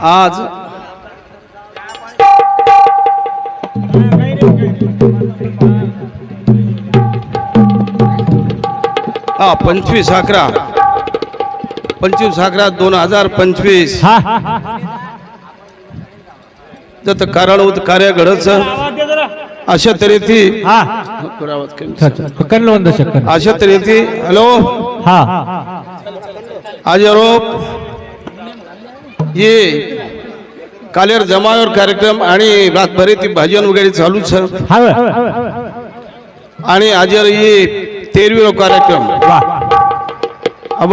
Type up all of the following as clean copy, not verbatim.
आज हा 25/11/2025 जत कारणभूत कार्य घडच अशा तऱ्हेची अशा तऱ्हेची हॅलो आज आरोप ये कालेर जमावर कार्यक्रम आणि रातभर ती भाजन वगैरे चालू सर आणि आज ये 13वी कार्यक्रम अब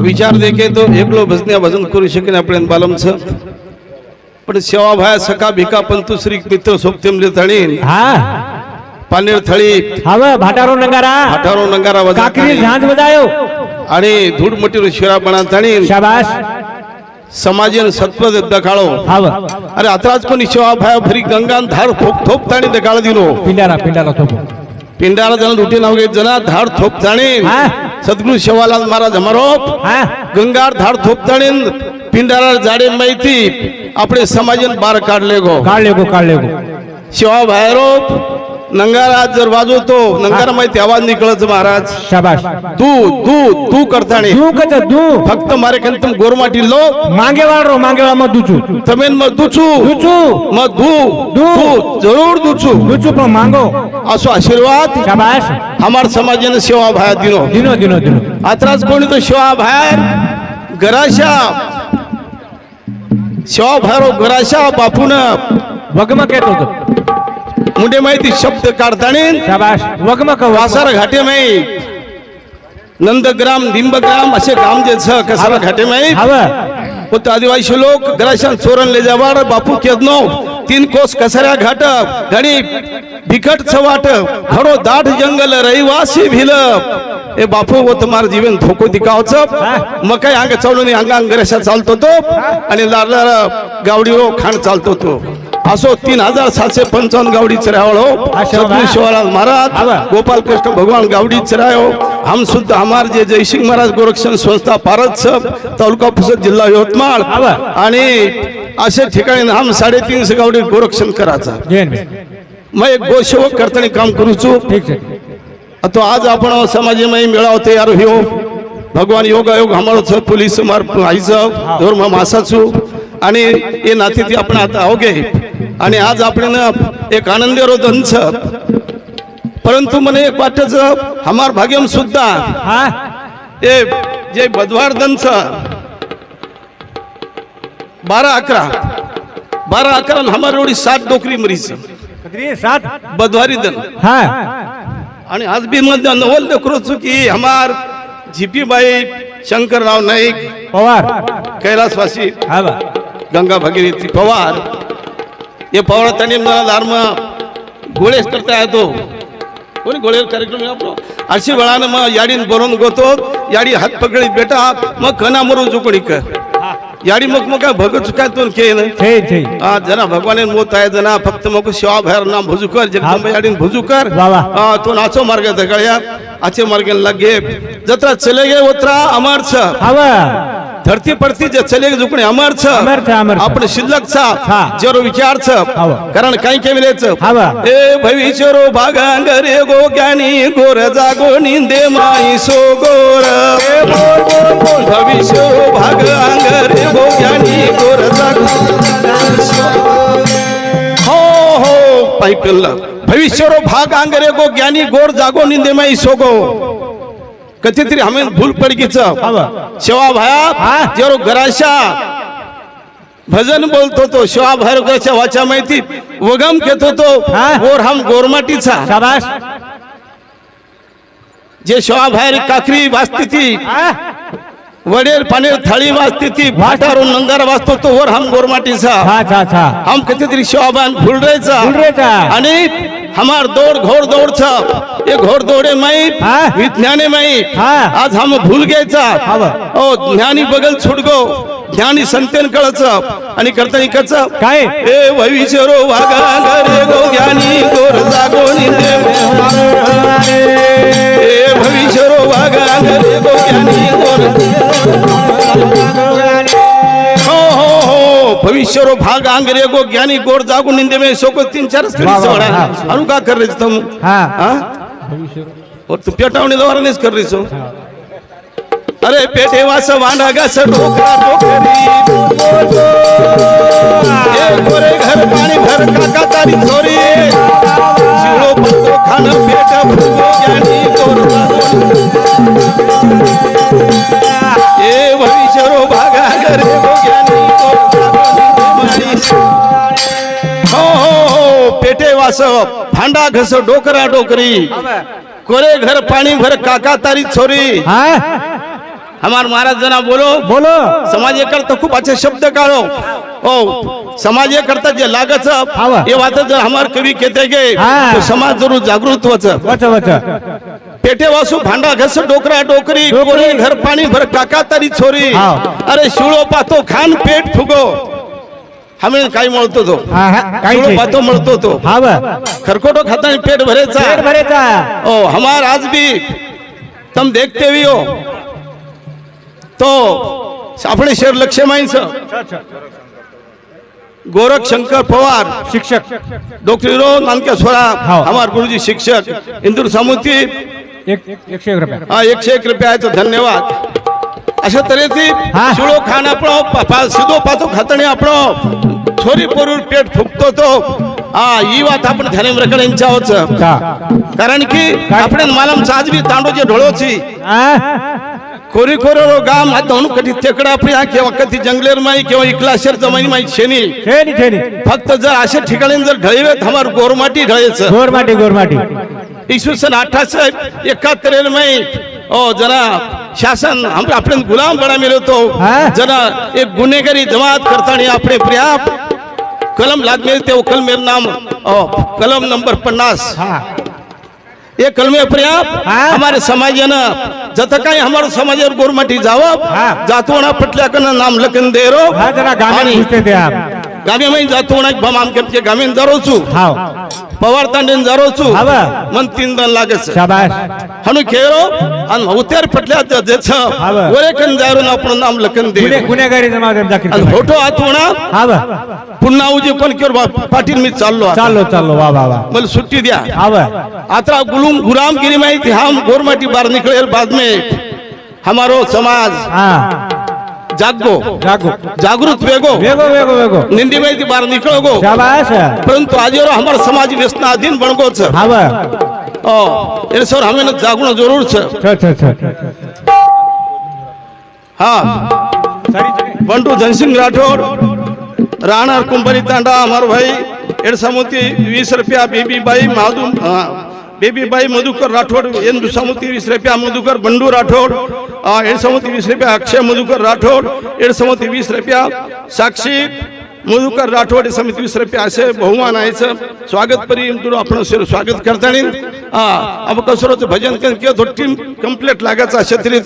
विचार देखे तो एकलो भजन्या भजन करू शकेन आपण बालम सर पण सेवा भाया सका भिका पंतु श्री मित्र सोपतेमले तळीन पानेर थळी भाटारो नंगारा काकरी झांज बजायो आणि धूड मटीर शिरा बना तळीन शाबाश समाजन सत्पद दखाळो अरे आत्राज कोणी सेवा भाया भरी गंगान धार थोप ताणी दखाळ दिनो पिंडारा थोप पिंडारा जण लुटी नाव घेत जना धाड थोप ताणी सद्गुरु सेवालाल महाराज हमारो गंगार धाड थोप ताणी पिंडारा जाडे माहिती आपले समाजन बार काढले गो शिवा बाहेरो नंगारा जर वाजवतो नंगारा माहिती आवाज निकळच महाराज शाबाश तू करताने फक्त मारे तुम गोरमाटी लो मांगे वाळरो मत दुचू तमेन मत दुचू मत दू जरूर दुचू पण मांगो असो आशीर्वाद शाबाश हमार समाजन सेवा भाया दिनो आत्राज कोणी तो सेवा बाहेर गराशा सेवा भारो गराशा बापून वगमक येत होतो मुंडे माहिती शब्द काढताने शाबाश वगमक वासार घाटे माही नंदग्राम लिंबग्राम असे गाम जे कसारा घाटे माही होत आदिवासी लोक गराशान चोरण ले जावाड बापू केदनो 3 कोस कसाऱ्या घाट घडी बिकट छवाट घडो दाट जंगल रहिवासी भिल ए बापू वो तुम्हार जीवन धोको दिखावच मग काय अंग चवलनी अंगांग गराशा चालतो तो आणि लारलार गावडीरो खाण चालतो तो असो 3755 गावडी चरावळो सद्गुरु शिवालाल महाराज गोपाल कृष्ण भगवान गावडी चरायो हम शुद्ध हमार जे जयसिंग महाराज गोरक्षण संस्था पारत तालुका पुसद जिल्हा यवतमाळ आणि असे ठिकाणी हम 350 गावडी गोरक्षण करायचा मग एक गोसेवक करताना काम करूचो तो आज आपण समाजमय मेळाव तयार होयो भगवान योगायोग हमारो पोलीस मार आईचं धर्म मासाचो आणि हे नाती ती आपण आता होगे आणि आज आपण एक आनंदी रोधन परंतु मने एक वाटच हमार भाग्यम सुद्धा ए जे बदवार दन 12-11 हमार एवढी 7 डोकरी मरीच 7 बदवारी दन आणि आज भी मध्ये नवल देखरो की हमार जीपी बाई शंकरराव नाईक पवार कैलासवासी गंगा भगीरथी पवार ये पवार तनी धर्म गोळेस करता है तो कोणी गोळे कार्यक्रम आपलो अशी वेळानं मग याडीन बरोन गोतो याडी हात पकडी बेटा मग कना मरू चुकणी कर याडी मग काय भगत चुकाय तो के जना भगवान मोत आहे जना फक्त मग शिवा बाहेर नाम भुजुकर जगदंबा याडीन भुजुकर तो नाचो मार्ग दगळ्या आचे मार्ग लगे जत्रा चले गए उतरा अमर छ धरती पडती जे चले जुकणे अमर छ आपण शिल्लक छ जरो विचार छ कारण काही केलेच ए भविष्यरो भागांग रे गो ज्ञानी गोर जागो निंदे माई सो गोर भविष्यरो भागांग रे गो ज्ञानी गोर जागो हो पाइपल भविष्यरो भागांग रे गो ज्ञानी गोर जागो निंदे माई सो गो कधी तरी हमें भूल पडकीच शिवा भाया जरो गराशा भजन बोलतो तो शिवा भायर गराशा वाचा माहिती वगम घेतो तो गोर हम गोरमाटीचा शाबाश जे शिवा भायर काकरी वाजती ती वडेर पानेर थाळी वाजती ती भाटारो नंगारा वाजतो तो वर हम गोरमाटीचा हम कधी तरी शिवा भान भूल रेचा आणि हमार दौड़ घोड़ दौड़ छ ये घोड़ दौड़े माई विज्ञाने माई आज हम भूल गए ओ ज्ञानी बगल छुट गो ज्ञानी संतेन कळच आणि करतानी कच काय ए भविष्यरो वागा रे गो ज्ञानी गोर जागो निंदे ए भविष्यरो वागा रे गो ज्ञानी गोर भविष्य रो भाग आंगरे गो ज्ञानी गोर जागो निंदे में सो को 3-4 खरी वाह, से वाह, बड़ा हाँ। अनु का कर रही तुम हाँ। हाँ और तू पेटावणी दवारा नहीं कर रही सो अरे पेटे वास वांडा गा से डोकरा डोकरी ये गोरे घर पानी भर काका तारी छोरी शिवलो पत्तो खाना पेट भूगो ज्ञानी गोर ये भविष्य रो भागा करे गो ज्ञानी हो पेटे वास भांडा घस डोकरा डोकरी कोरे घर पाणी भर काका तारी छोरी हाँ हमार महाराज जना बोलो बोलो समाज करता खूप अच्छे शब्द काढो ओ समाज करता जे लागत हावा. ये बात जर हमार कवी कहते गे हाँ. तो समाज जरूर जागृत होच वच वच पेटे वासू भांडा घस डोकरा डोकरी डोकरी. कोरे घर पाणी भर काका तारी छोरी हाव. अरे शिळो पातो खान पेट फुगो हमें काही म्हणतो तो हाँ हाँ काही शिळो नाही पातो म्हणतो तो हाँ बा खरकोटो खाता पेट भरेचा पेट भरेचा ओ हमार आज भी तुम देखते भी हो तो अपने शहर लक्ष्य माइंस गोरख शंकर पवार शिक्षक डॉक्टर नानके स्वरा हाँ. हमार गुरुजी शिक्षक इंदूर सामुती एक 101 रुपया हा 101 रुपया आहे तो धन्यवाद अशा तऱ्हेची हा. शिळो खाण आपण सिधो पातो खातणी आपण छोरी पोरूर पेट फुकतो तो हा ही बात आपण ध्यान रखण्याच्या होच का कारण की आपण मालम आज भी तांडोचे ढोळोची हाँ कोरी कोरो गाम हा दोन कधी तेकडा प्रिया किंवा कधी जंगलेर माई किंवा इकलाशेर जमाई माई शेनी छेनी छेनी फक्त जर अशा ठिकाणी जर ढळवेत हमार गोरमाटी ढळेचं गोरमाटी इसवी सन 1871 में ओ जना शासन हम आपण गुलाम बना मिलो तो हाँ? जना एक गुन्हेगारी जमात करतानी अपने पर्याप कलम लागले ते कलमेर नाम कलम नंबर 50 हाँ ये कलमे पर्याप हाँ? हमारे समाजानं जत काही हमारे समाजावर गोरमाटी जावं हाँ. जातोना पटल्याकनं नाम लखन देरो हाँ जरा गाने आणि पूछते थे आप गावी मै जातोना बम आम के गावी जरोचू हाँ पवार तांडेन जरोचू हाँ बा. मन 3 दन लागेच शाबाश हनु खेळो आणि उतार पटल्या जेछ हा बा. वरे कन जारून आपण नाम लखन दे गुन्हेगारी जमा जाकीर आणि फोटो आतवणा हाँ बा पुन्हा उजे कोण केर पाटील मी चाललो आता. चालो वाह वाह वाह मला सुट्टी द्या हाँ बा आता गुलामगिरी माहिती हम गोरमाटी बार निकले बाद में हमारो समाज हाँ जागो जागो जागृत वेगो वेगो निंदी माहिती बार निकलो गो शाबाश परंतु आज हमारा समाज व्यसना अधीन बणगो छ हाँ बा ओ ए सर हमें जागणं जरूर छ हाँ बंटू धनसिंह राठौड़ राणा कुंभरी तांडा हमारे भाई 20 रुपया बेबी बाई माधु बेबी बाई मधुकर राठौड़ एन समुती 20 रुपया मधुकर बंडू राठौड़ 20 रुपया अक्षय मधुकर राठौड़ 20 रुपया साक्षी मधुकर राठोड समिती 20 रुपये असे बहुमान आहे स्वागत परी आपण स्वागत करताना अब कसरोचं भजन किंवा तो टीम कंप्लीट लागायचा छत्री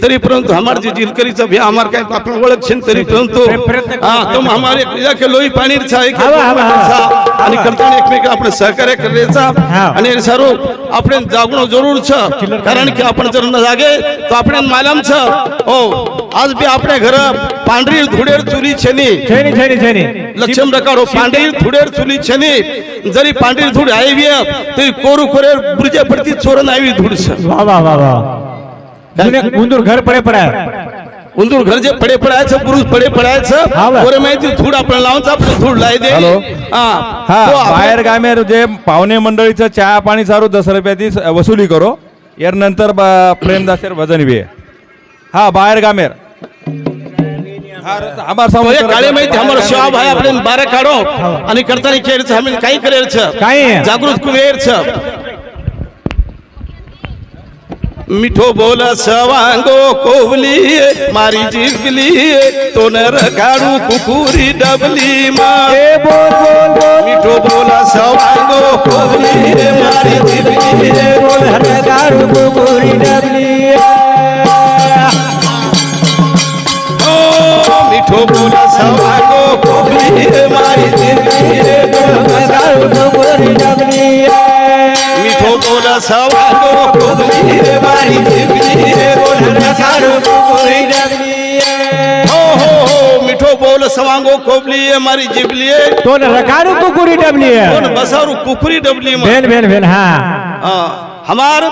तरी परंतु हमार जे जिलकरीचं भी हमार काय आपण ओळख छेन तरी परंतु तुम हमारे या के लोई पाणी आणि करताना एकमेक आपण सहकार्य करायचा आणि सर्व आपण जागणं जरूर छ कारण की आपण जर न जागे तो आपण मालम छ हो आज भी आपल्या घर पांढरी धुडेर चुरी छेनी लक्षम रकाडो पांढरी धुडेर चुली छेनी जरी पांढरी धूड आवी तरी कोरू कोरे बुरजे पडती चोरन आवी धूड वाह वाह वाह वाह उंदूर घर पडे पडाय उंदूर घर जे पडे पडायचं पुरुष पडे पडायचं कोरे माहिती धूड आपण लावून आपण धूड लाई दे हॅलो हा बाहेर गामे जे पाहुणे मंडळीचं चहा पाणी सारू 10 रुपयाची वसुली करो यार नंतर प्रेमदासेर भजन भी हा बाहेर गामेर काळे माहिती हमारा शिवा भाई आपण 12 काढो आणि करताना केरचं हमें काही करेल काय जागृत कुवेर मिठो बोल सवांगो कोवली मारी जिरगली तो नर काढू कुकुरी डबली मिठो बोल सवांगो कोवली मारी जिरगली तो नर काढू कुकुरी डबली मिठो बोल सवांगो कोवली मारी जिरगली तो नर काढू कुकुरी डबली मिठो बोल सवांगो कोवली मारी जिरगली तो नर काढू कुकुरी डबली हो मिठो बोल बोल सवांगो कोबली मारी जिबली तो रकारू कुकुरी डबली है कोण बसारू कुकुरी डबली भेल भेल भेल हाँ हमार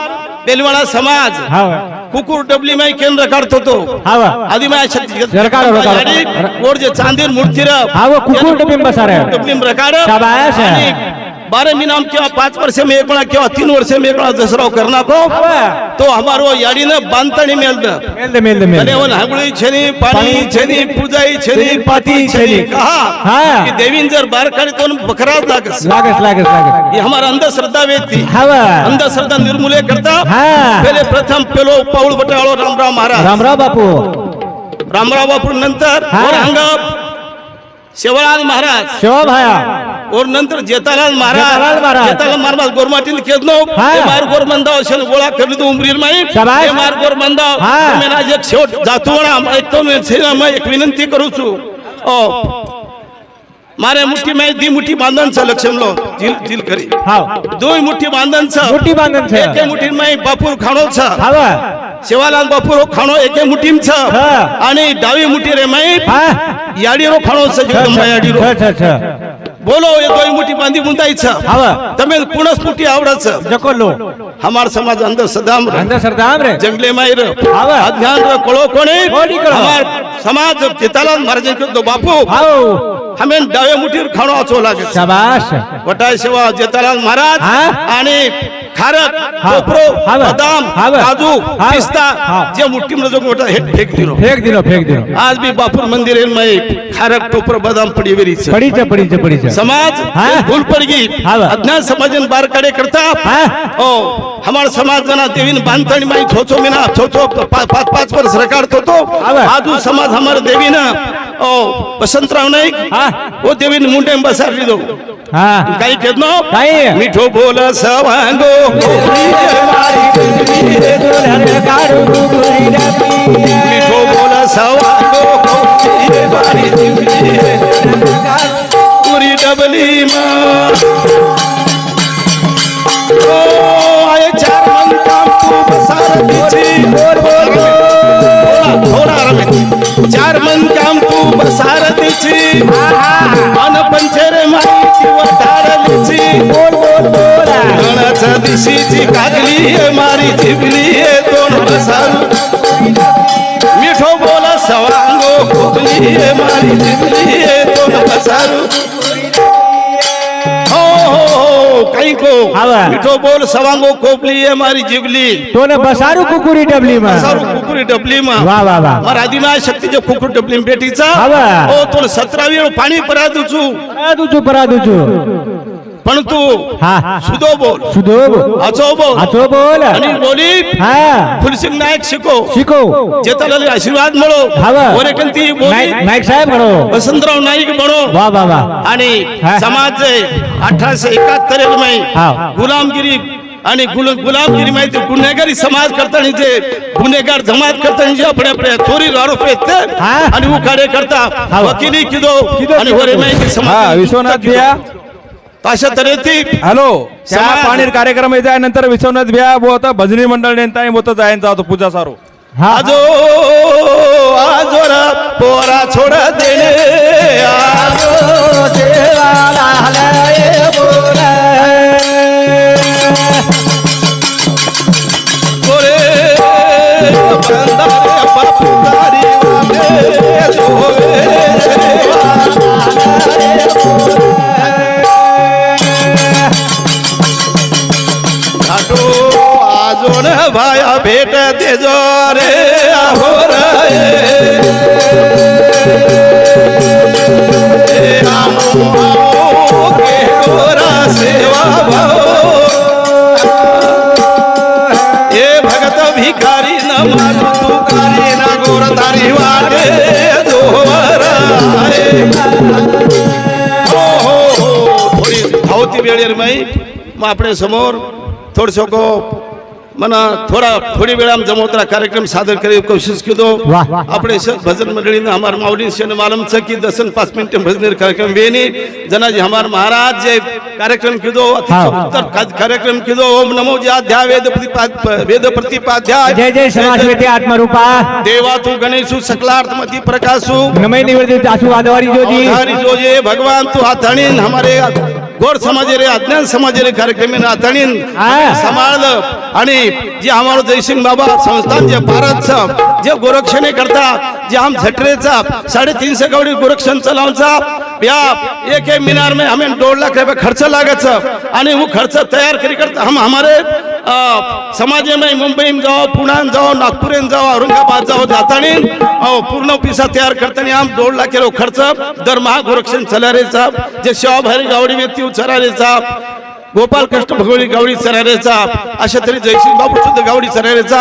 बेलवाड़ा समाज हाँ कुकुर डबली में केंद्र करतो तो हाँ आदि में रकारो, रकारो. और जे चांदीर मूर्ती हाँ वो कुकुर डबली में बसा रहे डबली में रकाड शाबाश है 12 महीना किंवा 5 वर्ष में एक वेळा किंवा 3 वर्ष में एक वेळा दसराव करना को तो हमारो याडी ने बांधणी मेलद मेल અને ઓન હાંગળી છેની પાણી છેની પૂજાઈ છેની પાતી છેની कहा हाँ. कि देवीन जर बार काढी तो बकराज लागस लागस ये हमारा अंधश्रद्धा वेती हवा अंधश्रद्धा निर्मूले करता हाँ. पहिले प्रथम पेलो पाऊल बटाळो रामराव महाराज रामराव बापू रामराव बापू नंतर हाँ. और हंगाप शेवलाल महाराज शिवा भाया और नंतर जेतालाल महाराज जेतालाल महाराज. जेतालाल महाराज गोरमाटील केदनो हाँ. हे मार गोरमंदाव शेल गोळा करली तो उमरीर माई शाबाश. हे मार गोरमंदाव हाँ. मैं आज एक शेवट जातोणा एक तो मैं एक विनंती करू छु ओ मारे मुठी में दी मुठी बांधन छ लक्षण लो जिल जिल करी हाँ दोय मुठी बांधन छ मुठी बांधन छ. एके मुठी में बापूर खाणो छ हवा शिवालाल बापूर खाणो एके मुठीम छ हाँ. आणि डावी मुठी रे माई हाँ याडीरो खाणो छ जगदंबा याडीरो अच्छा बोलो ये दोय मुठी बांधी मुंदाई छ हवा तमे कुणस मुठी आवडत छ जको लो हमार समाज अंदर सदाम रे अंदर सरदाम रे जंगले मायर हाँ. अज्ञान रे कोळो कोणी कोणी कळो. हमार समाज जेतालाल महाराज के तो बापू आओ हमें डावे मुठीर खाणो आचो लागे शाबाश वटाय सेवा जेतालाल महाराज हाँ. आणि खारक हाँ. कोपरो हाँ. बदाम हाँ. काजू हाँ. पिस्ता हाँ. जे मुठ्ठी में जो मोठा हेट फेक दिलो फेक दिनो आज भी बापूर मंदिर में खारक टोपर बदाम पड़ी वेरी छ पड़ी छ समाज हाँ. भूल पड़ गई हाँ. अज्ञान समाजन बार काढे करता हाँ. ओ हमार समाज जना देवीन बांधणी माई छोचो मिना छोचो 5 वर्ष रकाडतो तो हाँ. आजू समाज हमार देवीना ओ वसंतराव नाईक हाँ. ओ देवीन मुंडे बसार लिदो हाँ काही केदनो काही. मिठो बोल सवांगो मिठो बोल सवांगो पूरी डबली मां ओ आये 4 मन काम तू बसार दिची थोड़ा रमे 4 मन काम तू बसार दिची मन पंचर माई की वटार लिची गणाचा दिशीची कागली मारी जिबली दोन बसारू मिठो बोला सवांगो खोकली मारी जिबली दोन बसारू कहीं को हाँ. मिठो बोल सवांगो कोपली है मारी जिबली तो ने बसारू कुकुरी डबली में बसारू कुकुरी डबली में वाह वाह वाह मार आदिमाय शक्ती जो कुकुर डबली में बेटी चा हाँ. ओ तो 17 वेळ पाणी परा दुचू परा दूचू पण तू हाँ सुदो बोल सुदोब आचो बोल आणि बोली हाँ फुलसिंग नायक शिको जेतालाल आशीर्वाद मिळो हाँ. वरेकंती बोली नाईक साहेब म्हणो वसंतराव नाईक म्हणो वाह वाह वाह आणि हाँ. समाज 1871 में हाँ. गुलामगिरी आणि गुलामगिरी माहिती गुन्हेगारी समाज करता जे गुन्हेगार जमात करता जे अपने अपने चोरी आरोप आहेत हाँ. आणि वो कार्य करता हाँ. वकिली किदो आणि वरे माहिती हा समाज विश्वनाथ बिया ताशा तरेती हॅलो चहा समाज. पाणी कार्यक्रम येते नंतर विश्वनाथ बिया वो आता भजनी मंडळ नेता बोत जायन जातो पूजा सारो हाँ आजो आजोरा पोरा छोड़ देने आजो देवाला हलाए बोरा गोरे बंदारे बापुदारी वाले जोवे घाटो आजोन भाया भेट देजो रे आहोर के गोरा सेवा भाओ ए भगत भिखारी न मारू तुकारी न गोर तारी वाटे जोवरा हो थोडी धावती वेळेर माई मग आपणे समोर थोडसो को मना थोड़ी वेळा हम जमोतरा कार्यक्रम सादर करे कोशिश की दो वाह. આપણે ભજન મંડળીને અમાર માવડી છે માલમ છે કે 10-5 મિનિટ ભજન કાર્યક્રમ વેની જનાજી હમાર મહારાજ જે કાર્યક્રમ કીધો ઉત્તર કાર્યક્રમ કીધો ઓમ નમો જ્યા વેદ પ્રતિપાધ્યાય जय जय समाज वेते आत्मरूपा देवातु गणेशु सकलार्थमति प्रकाशु नमय निवेदित आसु आदवारी जोजी हरि जोजे भगवान तू हाताळीन हमारे गोर समाज रे अज्ञान समाज रे कार्यक्रम हाताळीन समाज आणि जे हमारो जयसिंग बाबा संस्थान जे भारत जे गोरक्षणे करता जे हम झटरेचा 350 गावडी गोरक्षण चलावचा या एक मीनार में हमें 2 लाख रुपये खर्च लागत आणि वो खर्च तयार करी करता हम हमारे समाज में मुंबई में जाओ पुणे में जाओ नागपुर में जाओ औरंगाबाद जाओ जातानी पूर्ण पैसा तयार करतानी हम 2 लाख रो खर्च दरमहा गोरक्षण चला रे साहब जे सेवा भरी गावडी व्यक्ती चला रे साहब गोपाल कृष्ण भगवती गावडी चरारेचा अशा तरी जयसिंग बाबू सुद्धा गावडी चरारेचा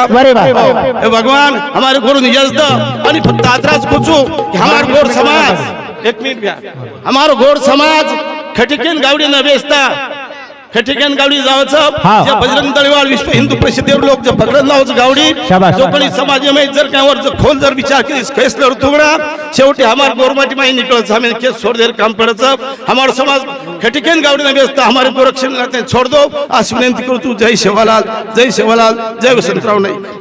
भगवान हमारे गुरु यजद आणि फक्त आत्राच कोचू हमार गोर समाज एक मिनिट घ्या हमारो गोर समाज खटिकेन गावडी न बेचता खटिकेन गावडी जावचं जे बजरंग दळवाळ विश्व हिंदू परिषदेवर लोक जे पकडत लावच गावडी जो कोणी समाजामध्ये जर कावर खोल जर विचार केली फैसल्यावर तुगडा शेवटी हमार गोरमाटी माही निकळच हमें केस छोड़ देर काम पड़च हमार समाज खटिकेन गावडी न बेचता हमारे गोरक्षण छोड़ दो आज विनंती करू तू जय सेवालाल जय वसंतराव नाईक.